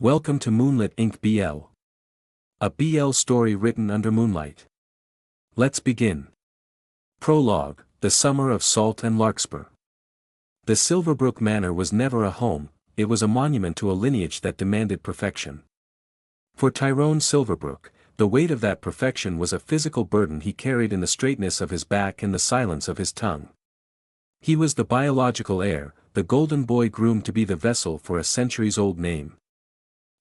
Welcome to Moonlit Inc. BL. A BL story written under moonlight. Let's begin. Prologue, The Summer of Salt and Larkspur. The Silverbrook Manor was never a home, it was a monument to a lineage that demanded perfection. For Tyrone Silverbrook, the weight of that perfection was a physical burden he carried in the straightness of his back and the silence of his tongue. He was the biological heir, the golden boy groomed to be the vessel for a centuries-old name.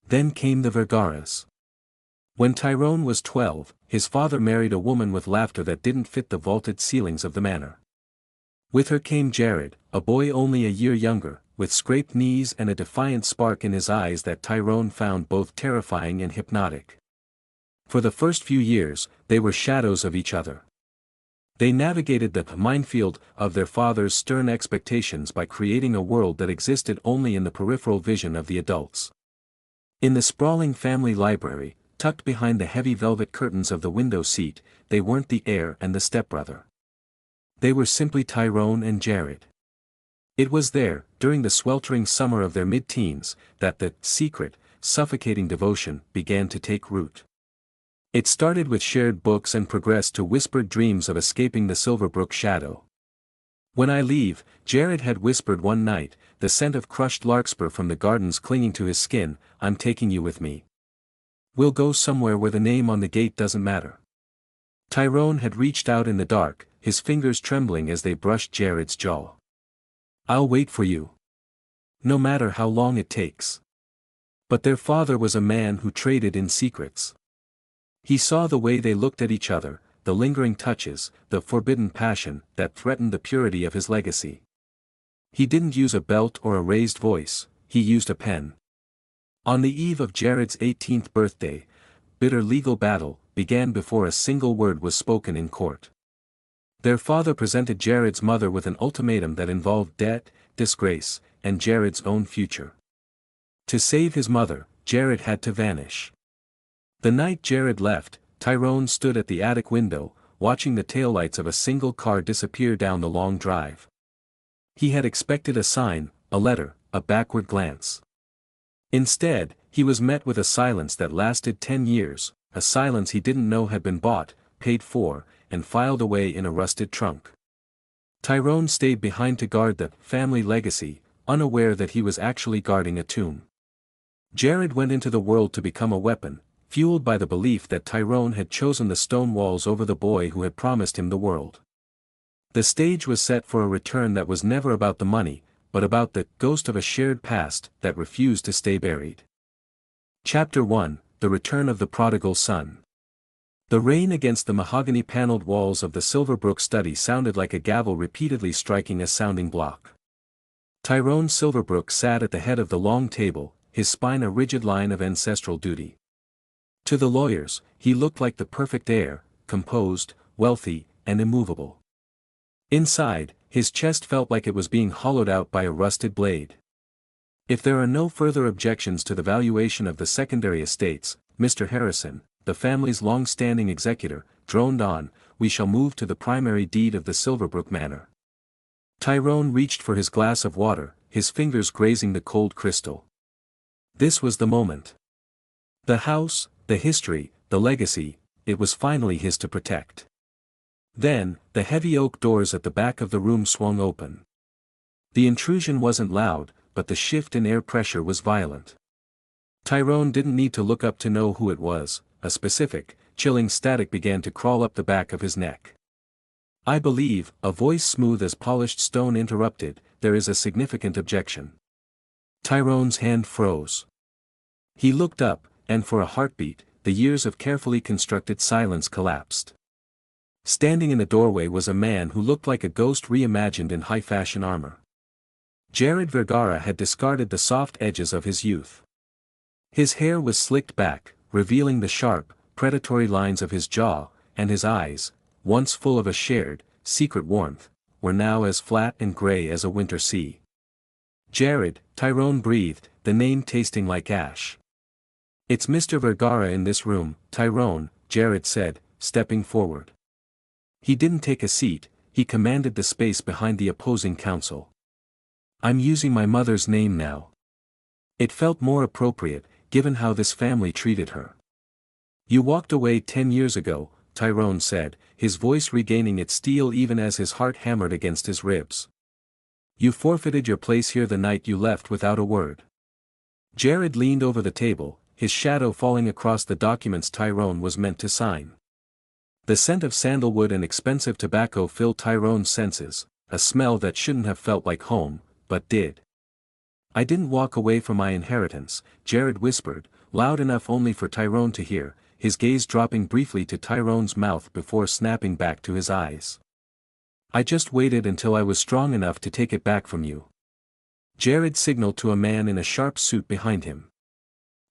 Then came the Vergaras. When Tyrone was 12, his father married a woman with laughter that didn't fit the vaulted ceilings of the manor. With her came Jarred, a boy only a year younger, with scraped knees and a defiant spark in his eyes that Tyrone found both terrifying and hypnotic. For the first few years, they were shadows of each other. They navigated the minefield of their father's stern expectations by creating a world that existed only in the peripheral vision of the adults. In the sprawling family library, tucked behind the heavy velvet curtains of the window seat, they weren't the heir and the stepbrother. They were simply Tyrone and Jarred. It was there, during the sweltering summer of their mid-teens, that the secret, suffocating devotion began to take root. It started with shared books and progressed to whispered dreams of escaping the Silverbrook shadow. "When I leave," Jarred had whispered one night, the scent of crushed larkspur from the gardens clinging to his skin, "I'm taking you with me. We'll go somewhere where the name on the gate doesn't matter." Tyrone had reached out in the dark, his fingers trembling as they brushed Jarred's jaw. "I'll wait for you. No matter how long it takes." But their father was a man who traded in secrets. He saw the way they looked at each other, the lingering touches, the forbidden passion that threatened the purity of his legacy. He didn't use a belt or a raised voice, he used a pen. On the eve of Jarred's 18th birthday, bitter legal battle began before a single word was spoken in court. Their father presented Jarred's mother with an ultimatum that involved debt, disgrace, and Jarred's own future. To save his mother, Jarred had to vanish. The night Jarred left, Tyrone stood at the attic window, watching the taillights of a single car disappear down the long drive. He had expected a sign, a letter, a backward glance. Instead, he was met with a silence that lasted 10 years, a silence he didn't know had been bought, paid for, and filed away in a rusted trunk. Tyrone stayed behind to guard the family legacy, unaware that he was actually guarding a tomb. Jarred went into the world to become a weapon, fueled by the belief that Tyrone had chosen the stone walls over the boy who had promised him the world. The stage was set for a return that was never about the money, but about the ghost of a shared past that refused to stay buried. Chapter 1, The Return of the Prodigal Son. The rain against the mahogany-paneled walls of the Silverbrook study sounded like a gavel repeatedly striking a sounding block. Tyrone Silverbrook sat at the head of the long table, his spine a rigid line of ancestral duty. To the lawyers, he looked like the perfect heir, composed, wealthy, and immovable. Inside, his chest felt like it was being hollowed out by a rusted blade. "If there are no further objections to the valuation of the secondary estates, Mr. Harrison, the family's long-standing executor, droned on, we shall move to the primary deed of the Silverbrook Manor." Tyrone reached for his glass of water, his fingers grazing the cold crystal. This was the moment. The house, the history, the legacy, it was finally his to protect. Then, the heavy oak doors at the back of the room swung open. The intrusion wasn't loud, but the shift in air pressure was violent. Tyrone didn't need to look up to know who it was, a specific, chilling static began to crawl up the back of his neck. "I believe," a voice smooth as polished stone interrupted, "there is a significant objection." Tyrone's hand froze. He looked up, and for a heartbeat, the years of carefully constructed silence collapsed. Standing in the doorway was a man who looked like a ghost reimagined in high-fashion armor. Jarred Vergara had discarded the soft edges of his youth. His hair was slicked back, revealing the sharp, predatory lines of his jaw, and his eyes, once full of a shared, secret warmth, were now as flat and gray as a winter sea. "Jarred," Tyrone breathed, the name tasting like ash. "It's Mr. Vergara in this room, Tyrone," Jarred said, stepping forward. He didn't take a seat, he commanded the space behind the opposing counsel. "I'm using my mother's name now." It felt more appropriate, given how this family treated her. You walked away 10 years ago, Tyrone said, his voice regaining its steel even as his heart hammered against his ribs. You forfeited your place here the night you left without a word. Jarred leaned over the table, his shadow falling across the documents Tyrone was meant to sign. The scent of sandalwood and expensive tobacco filled Tyrone's senses, a smell that shouldn't have felt like home, but did. I didn't walk away from my inheritance, Jarred whispered, loud enough only for Tyrone to hear, his gaze dropping briefly to Tyrone's mouth before snapping back to his eyes. I just waited until I was strong enough to take it back from you. Jarred signaled to a man in a sharp suit behind him.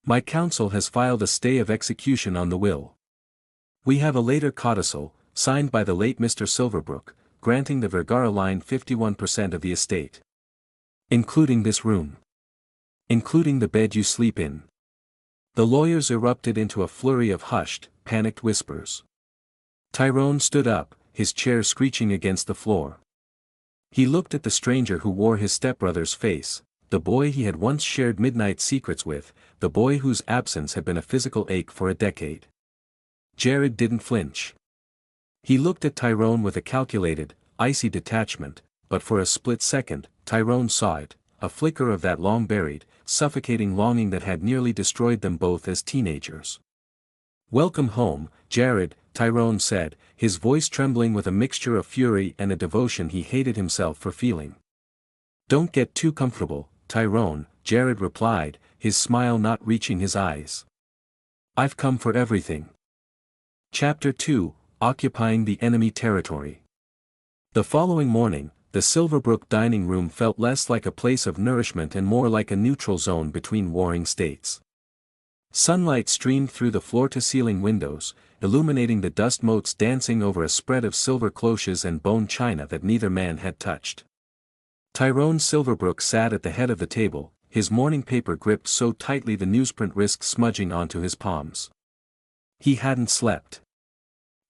My council has filed a stay of execution on the will. We have a later codicil, signed by the late Mr. Silverbrook, granting the Vergara line 51% of the estate. Including this room. Including the bed you sleep in. The lawyers erupted into a flurry of hushed, panicked whispers. Tyrone stood up, his chair screeching against the floor. He looked at the stranger who wore his stepbrother's face, the boy he had once shared midnight secrets with, the boy whose absence had been a physical ache for a decade. Jarred didn't flinch. He looked at Tyrone with a calculated, icy detachment, but for a split second, Tyrone saw it, a flicker of that long-buried, suffocating longing that had nearly destroyed them both as teenagers. Welcome home, Jarred, Tyrone said, his voice trembling with a mixture of fury and a devotion he hated himself for feeling. Don't get too comfortable, Tyrone, Jarred replied, his smile not reaching his eyes. I've come for everything. Chapter 2, Occupying the Enemy Territory. The following morning, the Silverbrook dining room felt less like a place of nourishment and more like a neutral zone between warring states. Sunlight streamed through the floor-to-ceiling windows, illuminating the dust motes dancing over a spread of silver cloches and bone china that neither man had touched. Tyrone Silverbrook sat at the head of the table, his morning paper gripped so tightly the newsprint risked smudging onto his palms. He hadn't slept.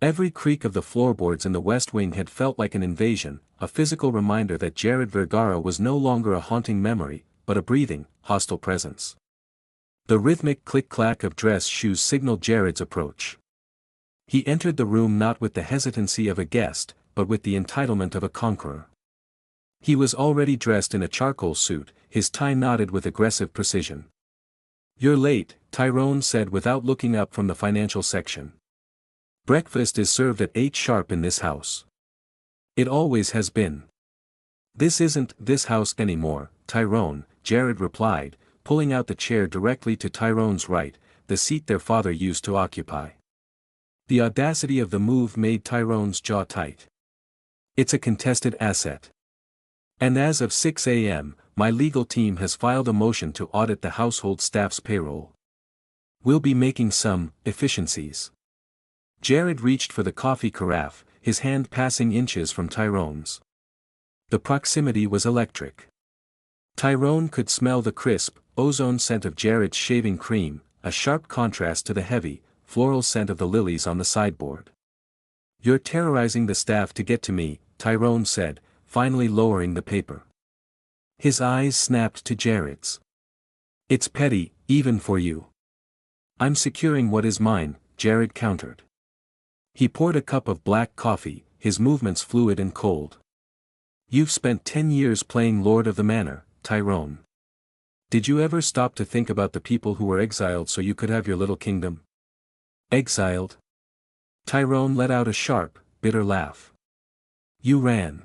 Every creak of the floorboards in the West Wing had felt like an invasion, a physical reminder that Jarred Vergara was no longer a haunting memory, but a breathing, hostile presence. The rhythmic click-clack of dress shoes signaled Jarred's approach. He entered the room not with the hesitancy of a guest, but with the entitlement of a conqueror. He was already dressed in a charcoal suit, his tie knotted with aggressive precision. You're late, Tyrone said without looking up from the financial section. Breakfast is served at 8 sharp in this house. It always has been. This isn't this house anymore, Tyrone, Jarred replied, pulling out the chair directly to Tyrone's right, the seat their father used to occupy. The audacity of the move made Tyrone's jaw tight. It's a contested asset. And as of 6 a.m., my legal team has filed a motion to audit the household staff's payroll. We'll be making some efficiencies. Jarred reached for the coffee carafe, his hand passing inches from Tyrone's. The proximity was electric. Tyrone could smell the crisp, ozone scent of Jarred's shaving cream, a sharp contrast to the heavy, floral scent of the lilies on the sideboard. You're terrorizing the staff to get to me, Tyrone said, finally lowering the paper. His eyes snapped to Jarred's. It's petty, even for you. I'm securing what is mine, Jarred countered. He poured a cup of black coffee, his movements fluid and cold. You've spent 10 years playing Lord of the Manor, Tyrone. Did you ever stop to think about the people who were exiled so you could have your little kingdom? Exiled? Tyrone let out a sharp, bitter laugh. You ran.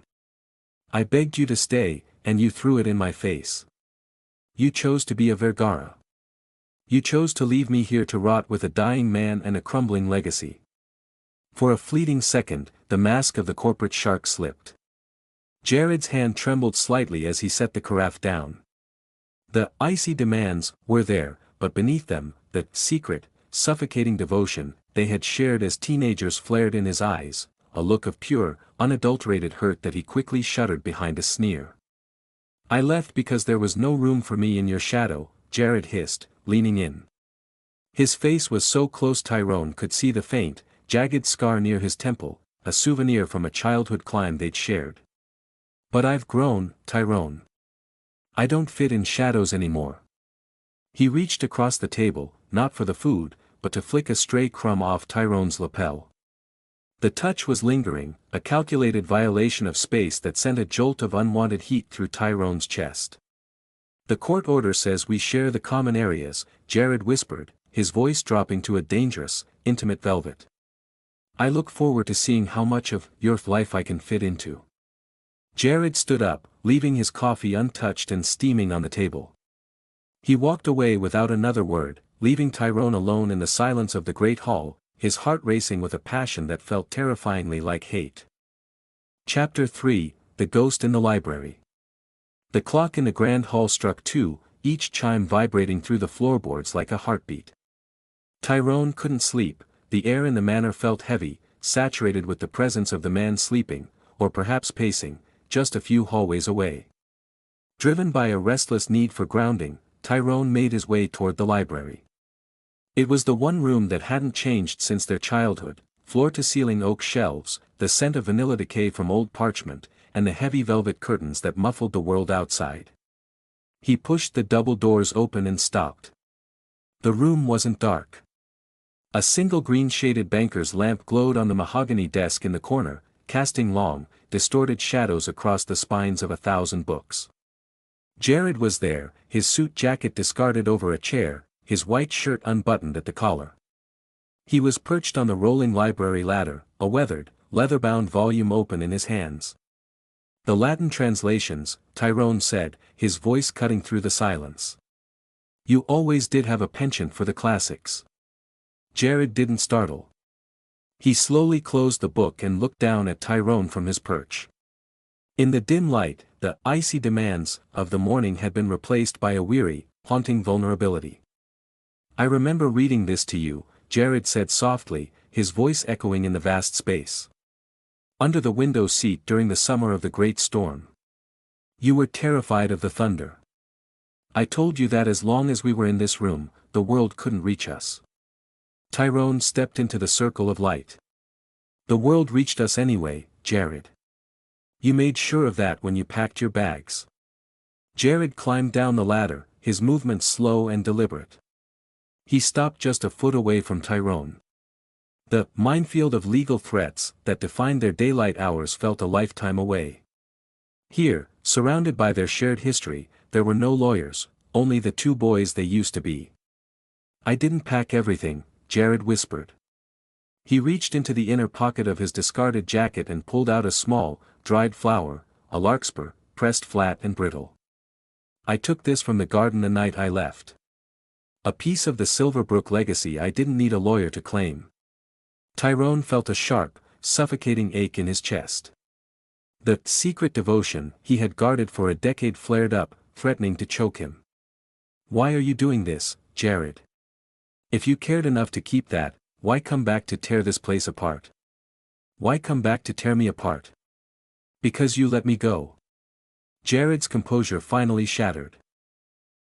I begged you to stay, and you threw it in my face. You chose to be a Vergara. You chose to leave me here to rot with a dying man and a crumbling legacy. For a fleeting second, the mask of the corporate shark slipped. Jarred's hand trembled slightly as he set the carafe down. The icy demands were there, but beneath them, the secret, suffocating devotion they had shared as teenagers flared in his eyes, a look of pure, unadulterated hurt that he quickly shuttered behind a sneer. I left because there was no room for me in your shadow, Jarred hissed, leaning in. His face was so close Tyrone could see the faint, jagged scar near his temple, a souvenir from a childhood climb they'd shared. But I've grown, Tyrone. I don't fit in shadows anymore. He reached across the table, not for the food, but to flick a stray crumb off Tyrone's lapel. The touch was lingering, a calculated violation of space that sent a jolt of unwanted heat through Tyrone's chest. "The court order says we share the common areas," Jarred whispered, his voice dropping to a dangerous, intimate velvet. "I look forward to seeing how much of your life I can fit into." Jarred stood up, leaving his coffee untouched and steaming on the table. He walked away without another word, leaving Tyrone alone in the silence of the great hall, his heart racing with a passion that felt terrifyingly like hate. Chapter 3, The Ghost in the Library. The clock in the grand hall struck 2, each chime vibrating through the floorboards like a heartbeat. Tyrone couldn't sleep, the air in the manor felt heavy, saturated with the presence of the man sleeping, or perhaps pacing, just a few hallways away. Driven by a restless need for grounding, Tyrone made his way toward the library. It was the one room that hadn't changed since their childhood, floor-to-ceiling oak shelves, the scent of vanilla decay from old parchment, and the heavy velvet curtains that muffled the world outside. He pushed the double doors open and stopped. The room wasn't dark. A single green-shaded banker's lamp glowed on the mahogany desk in the corner, casting long, distorted shadows across the spines of 1,000 books. Jarred was there, his suit jacket discarded over a chair, his white shirt unbuttoned at the collar. He was perched on the rolling library ladder, a weathered, leather-bound volume open in his hands. "The Latin translations," Tyrone said, his voice cutting through the silence. "You always did have a penchant for the classics." Jarred didn't startle. He slowly closed the book and looked down at Tyrone from his perch. In the dim light, the icy demands of the morning had been replaced by a weary, haunting vulnerability. "I remember reading this to you," Jarred said softly, his voice echoing in the vast space. "Under the window seat during the summer of the great storm. You were terrified of the thunder. I told you that as long as we were in this room, the world couldn't reach us." Tyrone stepped into the circle of light. "The world reached us anyway, Jarred. You made sure of that when you packed your bags." Jarred climbed down the ladder, his movements slow and deliberate. He stopped just a foot away from Tyrone. The minefield of legal threats that defined their daylight hours felt a lifetime away. Here, surrounded by their shared history, there were no lawyers, only the two boys they used to be. "I didn't pack everything," Jarred whispered. He reached into the inner pocket of his discarded jacket and pulled out a small, dried flower, a larkspur, pressed flat and brittle. "I took this from the garden the night I left. A piece of the Silverbrook legacy I didn't need a lawyer to claim." Tyrone felt a sharp, suffocating ache in his chest. The secret devotion he had guarded for a decade flared up, threatening to choke him. "Why are you doing this, Jarred? If you cared enough to keep that, why come back to tear this place apart? Why come back to tear me apart?" "Because you let me go." Jarred's composure finally shattered.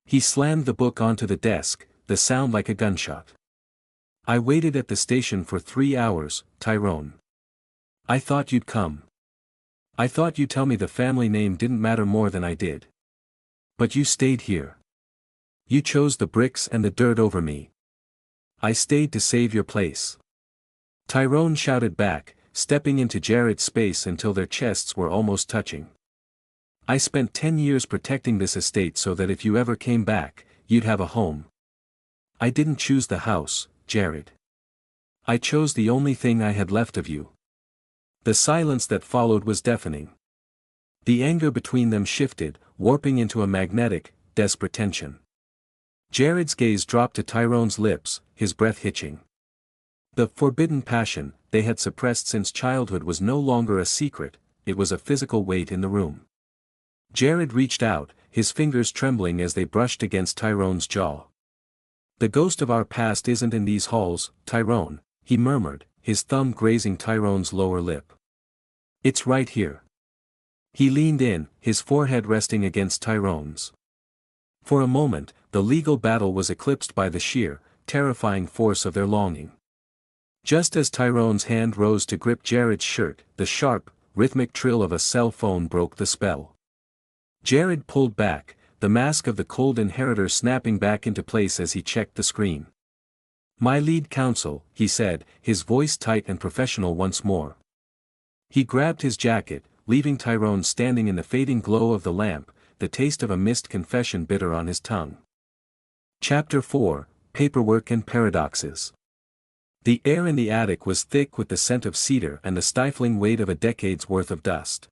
He slammed the book onto the desk, the sound like a gunshot. "I waited at the station for 3 hours, Tyrone. I thought you'd come. I thought you'd tell me the family name didn't matter more than I did. But you stayed here. You chose the bricks and the dirt over me. I stayed to save your place." Tyrone shouted back, stepping into Jarred's space until their chests were almost touching. "I spent 10 years protecting this estate so that if you ever came back, you'd have a home. I didn't choose the house, Jarred. I chose the only thing I had left of you." The silence that followed was deafening. The anger between them shifted, warping into a magnetic, desperate tension. Jarred's gaze dropped to Tyrone's lips, his breath hitching. The forbidden passion they had suppressed since childhood was no longer a secret, it was a physical weight in the room. Jarred reached out, his fingers trembling as they brushed against Tyrone's jaw. "The ghost of our past isn't in these halls, Tyrone," he murmured, his thumb grazing Tyrone's lower lip. "It's right here." He leaned in, his forehead resting against Tyrone's. For a moment, the legal battle was eclipsed by the sheer, terrifying force of their longing. Just as Tyrone's hand rose to grip Jarred's shirt, the sharp, rhythmic trill of a cell phone broke the spell. Jarred pulled back, the mask of the cold inheritor snapping back into place as he checked the screen. "My lead counsel," he said, his voice tight and professional once more. He grabbed his jacket, leaving Tyrone standing in the fading glow of the lamp, the taste of a missed confession bitter on his tongue. Chapter 4, Paperwork and Paradoxes. The air in the attic was thick with the scent of cedar and the stifling weight of a decade's worth of dust.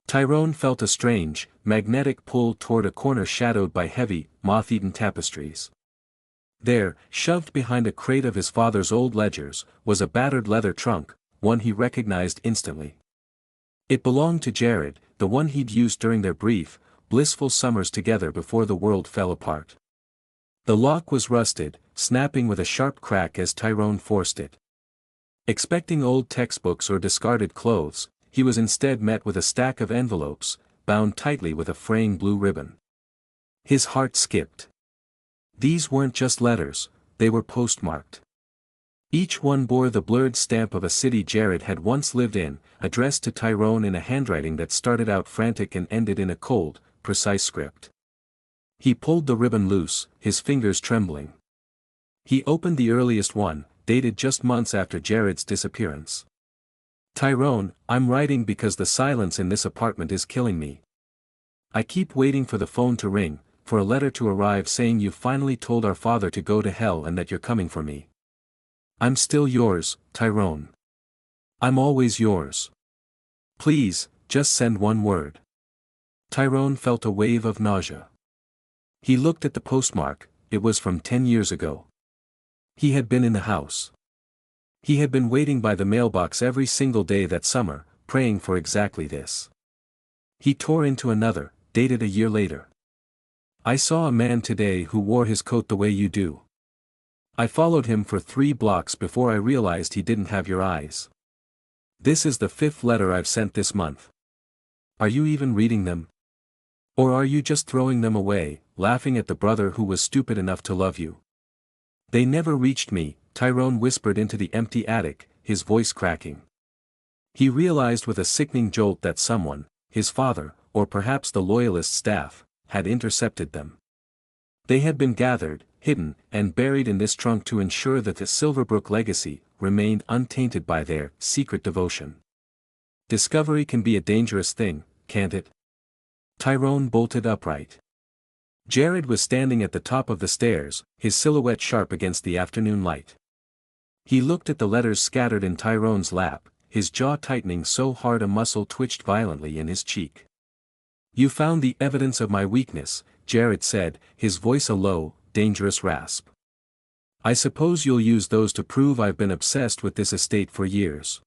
Tyrone felt a strange, magnetic pull toward a corner shadowed by heavy, moth-eaten tapestries. There, shoved behind a crate of his father's old ledgers, was a battered leather trunk, one he recognized instantly. It belonged to Jarred, the one he'd used during their brief, blissful summers together before the world fell apart. The lock was rusted, snapping with a sharp crack as Tyrone forced it. Expecting old textbooks or discarded clothes, he was instead met with a stack of envelopes, bound tightly with a fraying blue ribbon. His heart skipped. These weren't just letters, they were postmarked. Each one bore the blurred stamp of a city Jarred had once lived in, addressed to Tyrone in a handwriting that started out frantic and ended in a cold, precise script. He pulled the ribbon loose, his fingers trembling. He opened the earliest one, dated just months after Jarred's disappearance. "Tyrone, I'm writing because the silence in this apartment is killing me. I keep waiting for the phone to ring, for a letter to arrive saying you finally told our father to go to hell and that you're coming for me. I'm still yours, Tyrone. I'm always yours. Please, just send one word." Tyrone felt a wave of nausea. He looked at the postmark, it was from 10 years ago. He had been in the house. He had been waiting by the mailbox every single day that summer, praying for exactly this. He tore into another, dated a year later. "I saw a man today who wore his coat the way you do. I followed him for 3 blocks before I realized he didn't have your eyes. This is the 5th letter I've sent this month. Are you even reading them? Or are you just throwing them away, laughing at the brother who was stupid enough to love you?" "They never reached me," Tyrone whispered into the empty attic, his voice cracking. He realized with a sickening jolt that someone, his father, or perhaps the loyalist staff, had intercepted them. They had been gathered, hidden, and buried in this trunk to ensure that the Silverbrook legacy remained untainted by their secret devotion. Discovery can be a dangerous thing, can't it? Tyrone bolted upright. Jarred was standing at the top of the stairs, his silhouette sharp against the afternoon light. He looked at the letters scattered in Tyrone's lap, his jaw tightening so hard a muscle twitched violently in his cheek. "You found the evidence of my weakness," Jarred said, his voice a low, dangerous rasp. "I suppose you'll use those to prove I've been obsessed with this estate for years."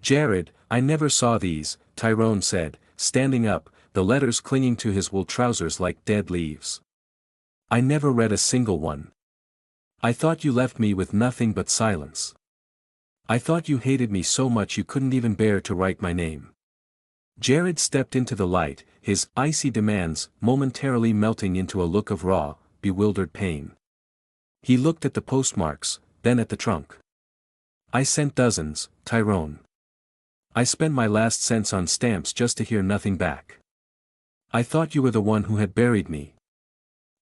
"Jarred, I never saw these," Tyrone said, standing up, the letters clinging to his wool trousers like dead leaves. "I never read a single one. I thought you left me with nothing but silence. I thought you hated me so much you couldn't even bear to write my name." Jarred stepped into the light, his icy demands momentarily melting into a look of raw, bewildered pain. He looked at the postmarks, then at the trunk. "I sent dozens, Tyrone. I spent my last cents on stamps just to hear nothing back. I thought you were the one who had buried me."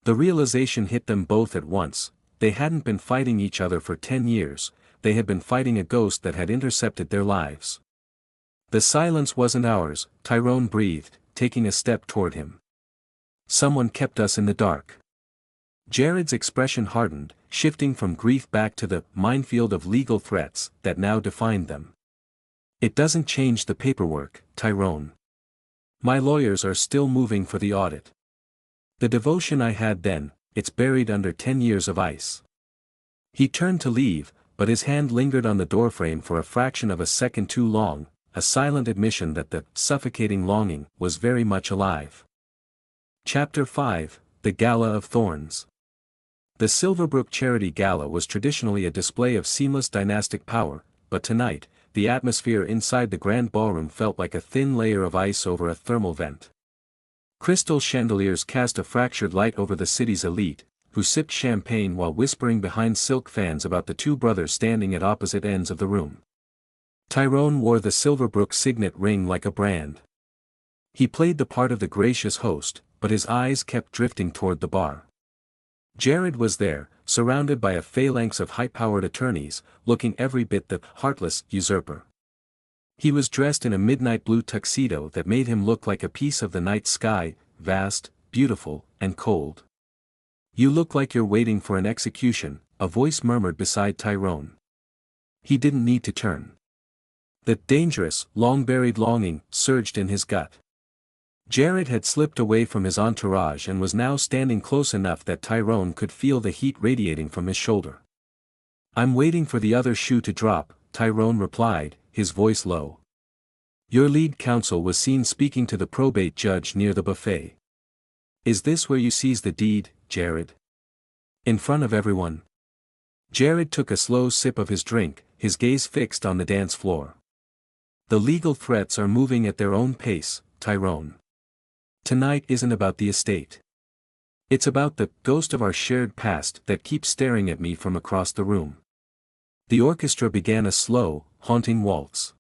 The realization hit them both at once. They hadn't been fighting each other for 10 years, they had been fighting a ghost that had intercepted their lives. "The silence wasn't ours," Tyrone breathed, taking a step toward him. "Someone kept us in the dark." Jarred's expression hardened, shifting from grief back to the minefield of legal threats that now defined them. "It doesn't change the paperwork, Tyrone. My lawyers are still moving for the audit. The devotion I had then, it's buried under 10 years of ice." He turned to leave, but his hand lingered on the doorframe for a fraction of a second too long, a silent admission that the suffocating longing was very much alive. Chapter 5, The Gala of Thorns. The Silverbrook Charity Gala was traditionally a display of seamless dynastic power, but tonight, the atmosphere inside the grand ballroom felt like a thin layer of ice over a thermal vent. Crystal chandeliers cast a fractured light over the city's elite, who sipped champagne while whispering behind silk fans about the two brothers standing at opposite ends of the room. Tyrone wore the Silverbrook signet ring like a brand. He played the part of the gracious host, but his eyes kept drifting toward the bar. Jarred was there, surrounded by a phalanx of high-powered attorneys, looking every bit the heartless usurper. He was dressed in a midnight blue tuxedo that made him look like a piece of the night sky, vast, beautiful, and cold. "You look like you're waiting for an execution," a voice murmured beside Tyrone. He didn't need to turn. The dangerous, long-buried longing surged in his gut. Jarred had slipped away from his entourage and was now standing close enough that Tyrone could feel the heat radiating from his shoulder. "I'm waiting for the other shoe to drop," Tyrone replied, his voice low. "Your lead counsel was seen speaking to the probate judge near the buffet. Is this where you seize the deed, Jarred? In front of everyone?" Jarred took a slow sip of his drink, his gaze fixed on the dance floor. "The legal threats are moving at their own pace, Tyrone. Tonight isn't about the estate. It's about the ghost of our shared past that keeps staring at me from across the room." The orchestra began a slow, haunting waltz.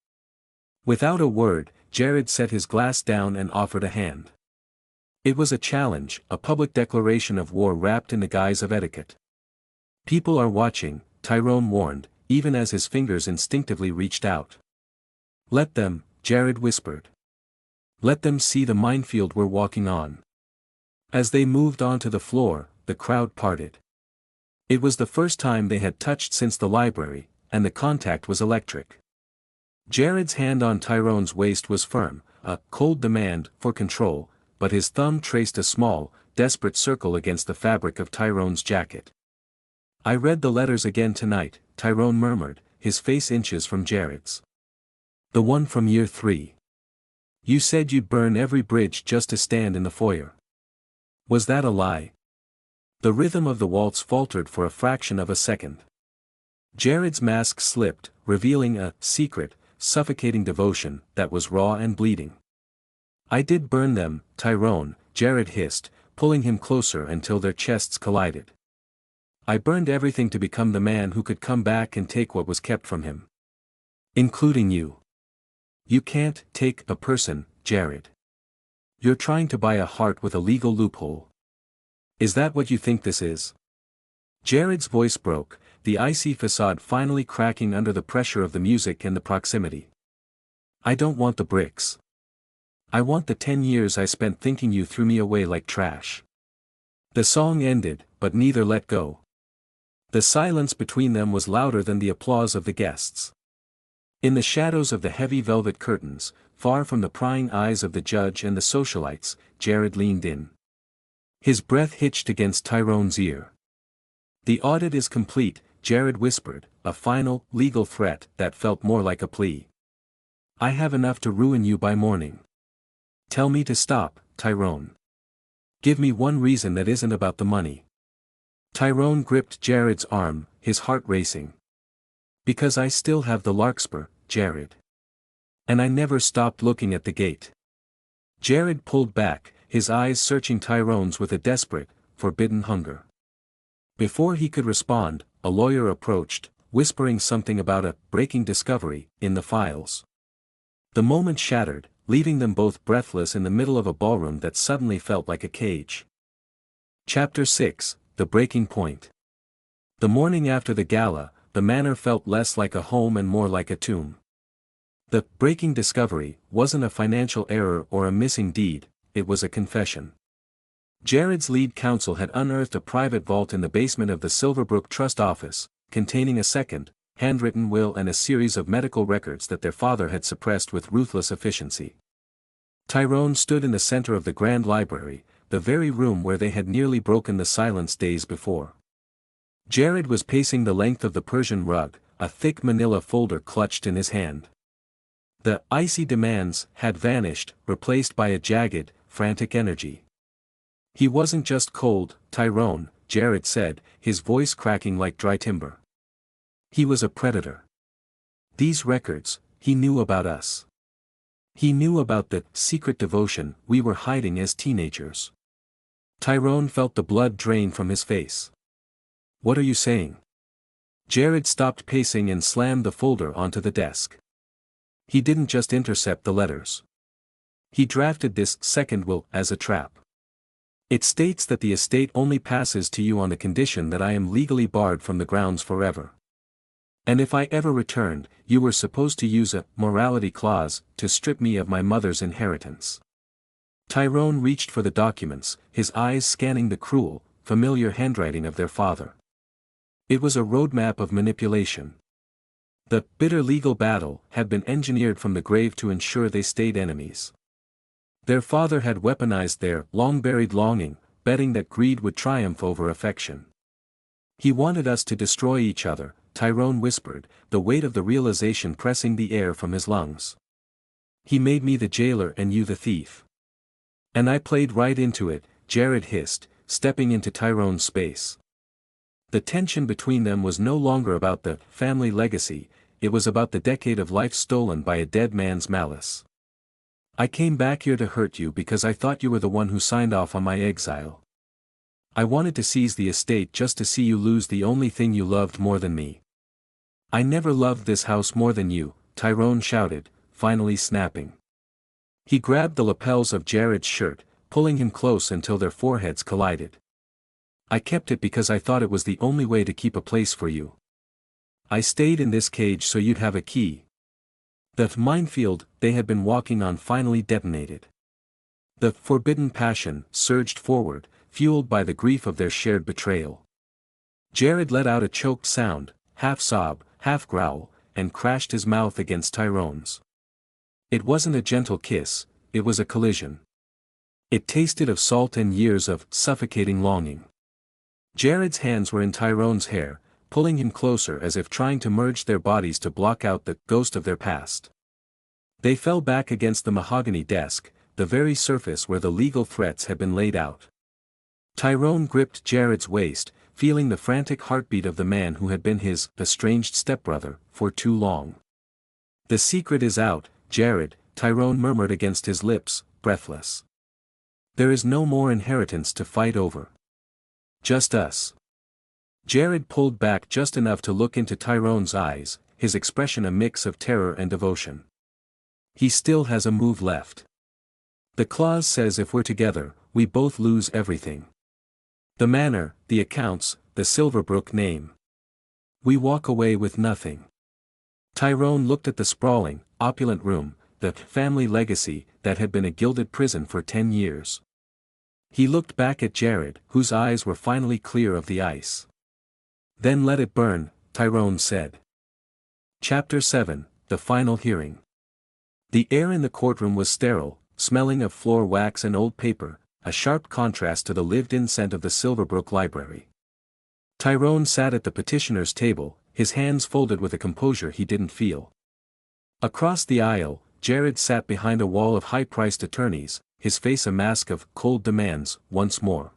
Without a word, Jarred set his glass down and offered a hand. It was a challenge, a public declaration of war wrapped in the guise of etiquette. "People are watching," Tyrone warned, even as his fingers instinctively reached out. "Let them," Jarred whispered. "Let them see the minefield we're walking on." As they moved onto the floor, the crowd parted. It was the first time they had touched since the library, and the contact was electric. Jarred's hand on Tyrone's waist was firm, a cold demand for control, but his thumb traced a small, desperate circle against the fabric of Tyrone's jacket. "I read the letters again tonight," Tyrone murmured, his face inches from Jarred's. "The one from year 3. You said you'd burn every bridge just to stand in the foyer. Was that a lie?" The rhythm of the waltz faltered for a fraction of a second. Jarred's mask slipped, revealing a secret, suffocating devotion that was raw and bleeding. "I did burn them, Tyrone," Jarred hissed, pulling him closer until their chests collided. "I burned everything to become the man who could come back and take what was kept from him. Including you. You can't take a person, Jarred. You're trying to buy a heart with a legal loophole. Is that what you think this is?" Jarred's voice broke, the icy facade finally cracking under the pressure of the music and the proximity. "I don't want the bricks. I want the 10 years I spent thinking you threw me away like trash." The song ended, but neither let go. The silence between them was louder than the applause of the guests. In the shadows of the heavy velvet curtains, far from the prying eyes of the judge and the socialites, Jarred leaned in. His breath hitched against Tyrone's ear. "The audit is complete," Jarred whispered, a final, legal threat that felt more like a plea. "I have enough to ruin you by morning. Tell me to stop, Tyrone. Give me one reason that isn't about the money." Tyrone gripped Jarred's arm, his heart racing. "Because I still have the larkspur, Jarred. And I never stopped looking at the gate." Jarred pulled back, his eyes searching Tyrone's with a desperate, forbidden hunger. Before he could respond, a lawyer approached, whispering something about a breaking discovery in the files. The moment shattered, leaving them both breathless in the middle of a ballroom that suddenly felt like a cage. Chapter 6, The Breaking Point. The morning after the gala, the manor felt less like a home and more like a tomb. The breaking discovery wasn't a financial error or a missing deed, it was a confession. Jarred's lead counsel had unearthed a private vault in the basement of the Silverbrook Trust office, containing a second, handwritten will and a series of medical records that their father had suppressed with ruthless efficiency. Tyrone stood in the center of the grand library, the very room where they had nearly broken the silence days before. Jarred was pacing the length of the Persian rug, a thick manila folder clutched in his hand. The icy demands had vanished, replaced by a jagged, frantic energy. "He wasn't just cold, Tyrone," Jarred said, his voice cracking like dry timber. "He was a predator. These records, he knew about us. He knew about the secret devotion we were hiding as teenagers." Tyrone felt the blood drain from his face. "What are you saying?" Jarred stopped pacing and slammed the folder onto the desk. "He didn't just intercept the letters. He drafted this second will as a trap. It states that the estate only passes to you on the condition that I am legally barred from the grounds forever. And if I ever returned, you were supposed to use a morality clause to strip me of my mother's inheritance. Tyrone reached for the documents, his eyes scanning the cruel, familiar handwriting of their father. It was a roadmap of manipulation. The bitter legal battle had been engineered from the grave to ensure they stayed enemies. Their father had weaponized their long-buried longing, betting that greed would triumph over affection. He wanted us to destroy each other, Tyrone whispered, the weight of the realization pressing the air from his lungs. He made me the jailer and you the thief. And I played right into it, Jarred hissed, stepping into Tyrone's space. The tension between them was no longer about the family legacy, it was about the decade of life stolen by a dead man's malice. I came back here to hurt you because I thought you were the one who signed off on my exile. I wanted to seize the estate just to see you lose the only thing you loved more than me. I never loved this house more than you, Tyrone shouted, finally snapping. He grabbed the lapels of Jarred's shirt, pulling him close until their foreheads collided. I kept it because I thought it was the only way to keep a place for you. I stayed in this cage so you'd have a key. The minefield they had been walking on finally detonated. The forbidden passion surged forward, fueled by the grief of their shared betrayal. Jarred let out a choked sound, half sob, half growl, and crashed his mouth against Tyrone's. It wasn't a gentle kiss, it was a collision. It tasted of salt and years of suffocating longing. Jarred's hands were in Tyrone's hair, pulling him closer as if trying to merge their bodies to block out the ghost of their past. They fell back against the mahogany desk, the very surface where the legal threats had been laid out. Tyrone gripped Jarred's waist, feeling the frantic heartbeat of the man who had been his estranged stepbrother for too long. The secret is out, Jarred, Tyrone murmured against his lips, breathless. There is no more inheritance to fight over. Just us. Jarred pulled back just enough to look into Tyrone's eyes, his expression a mix of terror and devotion. He still has a move left. The clause says if we're together, we both lose everything. The manor, the accounts, the Silverbrook name. We walk away with nothing. Tyrone looked at the sprawling, opulent room, the family legacy that had been a gilded prison for 10 years. He looked back at Jarred, whose eyes were finally clear of the ice. Then let it burn, Tyrone said. Chapter 7, The Final Hearing. The air in the courtroom was sterile, smelling of floor wax and old paper, a sharp contrast to the lived-in scent of the Silverbrook library. Tyrone sat at the petitioner's table, his hands folded with a composure he didn't feel. Across the aisle, Jarred sat behind a wall of high-priced attorneys, his face a mask of cold demands, once more.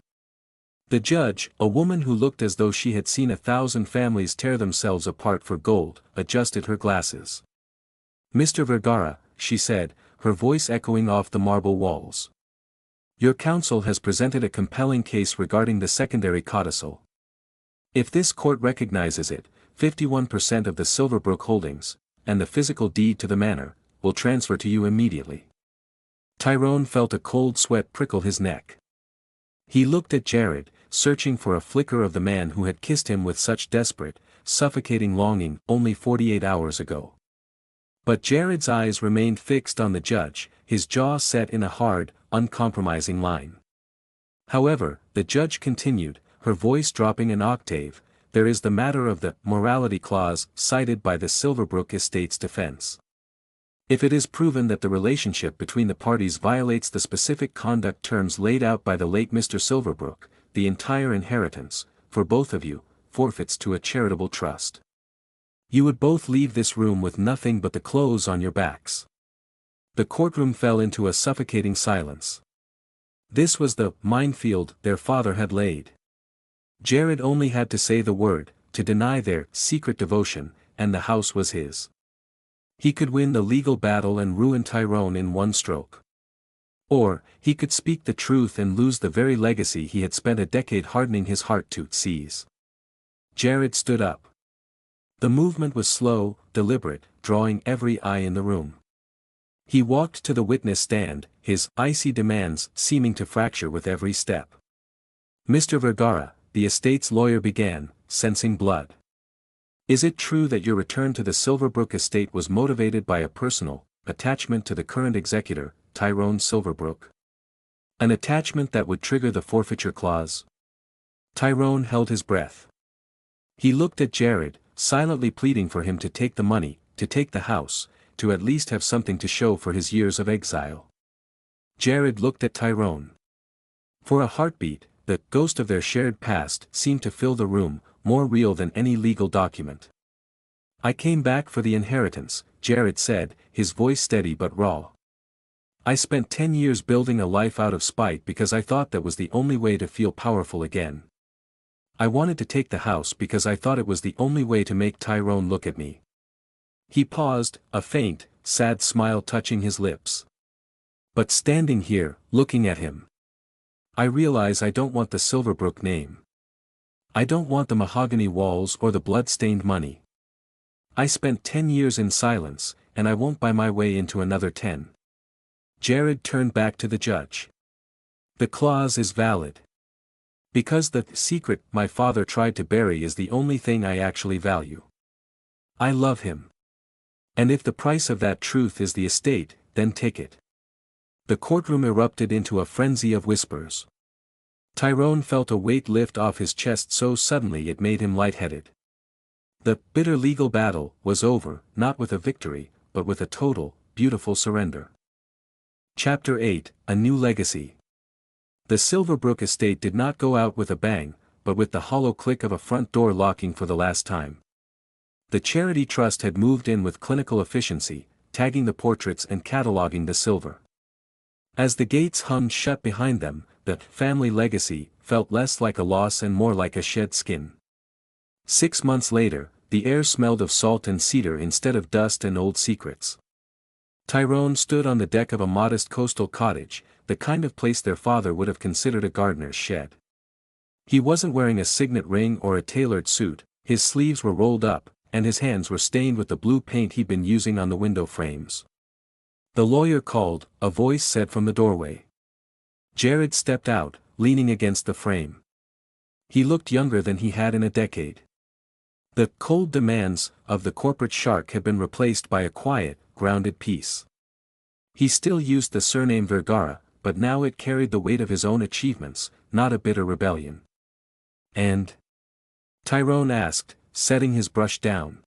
The judge, a woman who looked as though she had seen 1,000 families tear themselves apart for gold, adjusted her glasses. Mr. Vergara, she said, her voice echoing off the marble walls. Your counsel has presented a compelling case regarding the secondary codicil. If this court recognizes it, 51% of the Silverbrook holdings, and the physical deed to the manor, will transfer to you immediately. Tyrone felt a cold sweat prickle his neck. He looked at Jarred, searching for a flicker of the man who had kissed him with such desperate, suffocating longing only 48 hours ago. But Jarred's eyes remained fixed on the judge, his jaw set in a hard, uncompromising line. However, the judge continued, her voice dropping an octave, there is the matter of the morality clause cited by the Silverbrook estate's defense. If it is proven that the relationship between the parties violates the specific conduct terms laid out by the late Mr. Silverbrook, the entire inheritance, for both of you, forfeits to a charitable trust. You would both leave this room with nothing but the clothes on your backs. The courtroom fell into a suffocating silence. This was the minefield their father had laid. Jarred only had to say the word, to deny their secret devotion, and the house was his. He could win the legal battle and ruin Tyrone in one stroke. Or, he could speak the truth and lose the very legacy he had spent a decade hardening his heart to seize. Jarred stood up. The movement was slow, deliberate, drawing every eye in the room. He walked to the witness stand, his icy demands seeming to fracture with every step. Mr. Vergara, the estate's lawyer began, sensing blood. Is it true that your return to the Silverbrook estate was motivated by a personal attachment to the current executor, Tyrone Silverbrook? An attachment that would trigger the forfeiture clause? Tyrone held his breath. He looked at Jarred, silently pleading for him to take the money, to take the house, to at least have something to show for his years of exile. Jarred looked at Tyrone. For a heartbeat, the ghost of their shared past seemed to fill the room, more real than any legal document. I came back for the inheritance, Jarred said, his voice steady but raw. I spent 10 years building a life out of spite because I thought that was the only way to feel powerful again. I wanted to take the house because I thought it was the only way to make Tyrone look at me. He paused, a faint, sad smile touching his lips. But standing here, looking at him, I realize I don't want the Silverbrook name. I don't want the mahogany walls or the blood-stained money. I spent 10 years in silence, and I won't buy my way into another 10. Jarred turned back to the judge. The clause is valid. Because the secret my father tried to bury is the only thing I actually value. I love him. And if the price of that truth is the estate, then take it. The courtroom erupted into a frenzy of whispers. Tyrone felt a weight lift off his chest so suddenly it made him lightheaded. The bitter legal battle was over, not with a victory, but with a total, beautiful surrender. Chapter 8, A New Legacy. The Silverbrook estate did not go out with a bang, but with the hollow click of a front door locking for the last time. The charity trust had moved in with clinical efficiency, tagging the portraits and cataloging the silver. As the gates hummed shut behind them, the family legacy felt less like a loss and more like a shed skin. 6 months later, the air smelled of salt and cedar instead of dust and old secrets. Tyrone stood on the deck of a modest coastal cottage, the kind of place their father would have considered a gardener's shed. He wasn't wearing a signet ring or a tailored suit, his sleeves were rolled up, and his hands were stained with the blue paint he'd been using on the window frames. The lawyer called, a voice said from the doorway. Jarred stepped out, leaning against the frame. He looked younger than he had in a decade. The cold demands of the corporate shark had been replaced by a quiet, grounded peace. He still used the surname Vergara, but now it carried the weight of his own achievements, not a bitter rebellion. And? Tyrone asked, setting his brush down.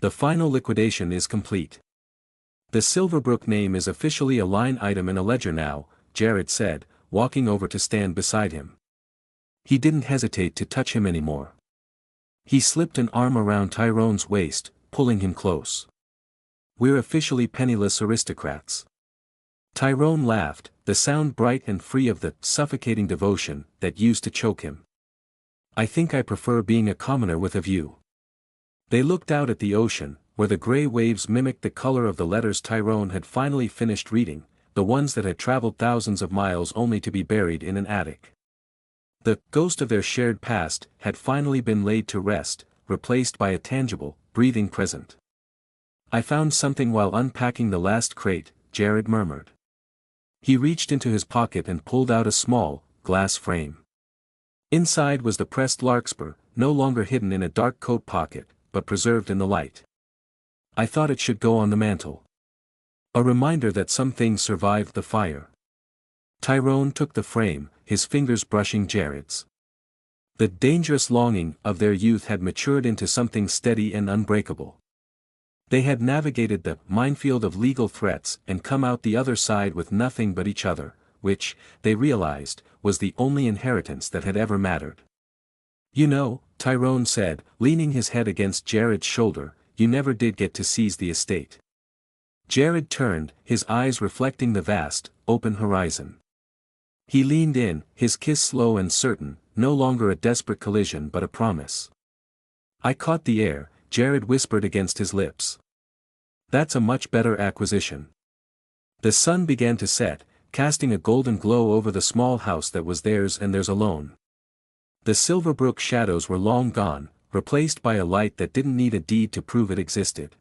The final liquidation is complete. The Silverbrook name is officially a line item in a ledger now, Jarred said, walking over to stand beside him. He didn't hesitate to touch him anymore. He slipped an arm around Tyrone's waist, pulling him close. We're officially penniless aristocrats. Tyrone laughed, the sound bright and free of the suffocating devotion that used to choke him. I think I prefer being a commoner with a view. They looked out at the ocean, where the gray waves mimicked the color of the letters Tyrone had finally finished reading, the ones that had traveled thousands of miles only to be buried in an attic. The ghost of their shared past had finally been laid to rest, replaced by a tangible, breathing present. I found something while unpacking the last crate, Jarred murmured. He reached into his pocket and pulled out a small, glass frame. Inside was the pressed larkspur, no longer hidden in a dark coat pocket, but preserved in the light. I thought it should go on the mantel. A reminder that some things survived the fire. Tyrone took the frame, his fingers brushing Jarred's. The dangerous longing of their youth had matured into something steady and unbreakable. They had navigated the minefield of legal threats and come out the other side with nothing but each other, which, they realized, was the only inheritance that had ever mattered. You know, Tyrone said, leaning his head against Jarred's shoulder, you never did get to seize the estate. Jarred turned, his eyes reflecting the vast, open horizon. He leaned in, his kiss slow and certain, no longer a desperate collision but a promise. I caught the air, Jarred whispered against his lips. That's a much better acquisition. The sun began to set, casting a golden glow over the small house that was theirs and theirs alone. The Silverbrook shadows were long gone, replaced by a light that didn't need a deed to prove it existed.